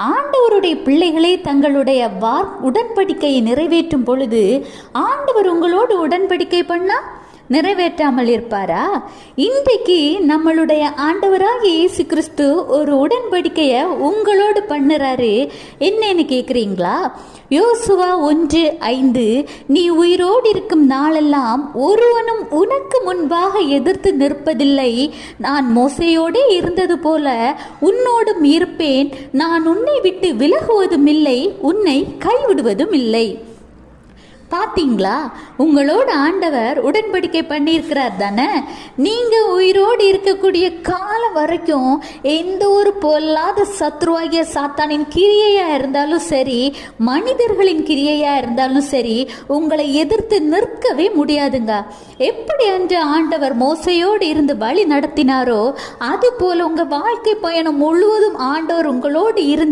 ஆண்டவருடைய பிள்ளைகளே தங்களுடைய உடன்படிக்கையை நிறைவேற்றும் பொழுது ஆண்டவர் உங்களோடு உடன்படிக்கை பண்ணா நிறைவேற்றாமல் இருப்பாரா? இன்றைக்கு நம்மளுடைய ஆண்டவராகிய இயேசு கிறிஸ்து ஒரு உடன்படிக்கையை உங்களோடு பண்ணுறாரு. என்னன்னு கேட்குறீங்களா? யோசுவா 1:5, நீ உயிரோடு இருக்கும் நாளெல்லாம் ஒருவனும் உனக்கு முன்பாக எதிர்த்து நிற்பதில்லை. நான் மோசையோடே இருந்தது போல உன்னோடும் இருப்பேன். நான் உன்னை விட்டு விலகுவதும் இல்லை, உன்னை கைவிடுவதும் இல்லை. பார்த்தீங்களா? உங்களோட ஆண்டவர் உடன்படிக்கை பண்ணியிருக்கிறார் தானே. நீங்கள் உயிரோடு இருக்கக்கூடிய காலம் வரைக்கும் எந்த ஒரு பொல்லாத சத்ருவாகிய சாத்தானின் கிரியையாக இருந்தாலும் சரி, மனிதர்களின் கிரியையாக இருந்தாலும் சரி, உங்களை எதிர்த்து நிற்கவே முடியாதுங்க. எப்படி அன்று ஆண்டவர் மோசையோடு இருந்து வழி நடத்தினாரோ அதுபோல் உங்கள் வாழ்க்கை பயணம் முழுவதும் ஆண்டவர் உங்களோடு இருந்து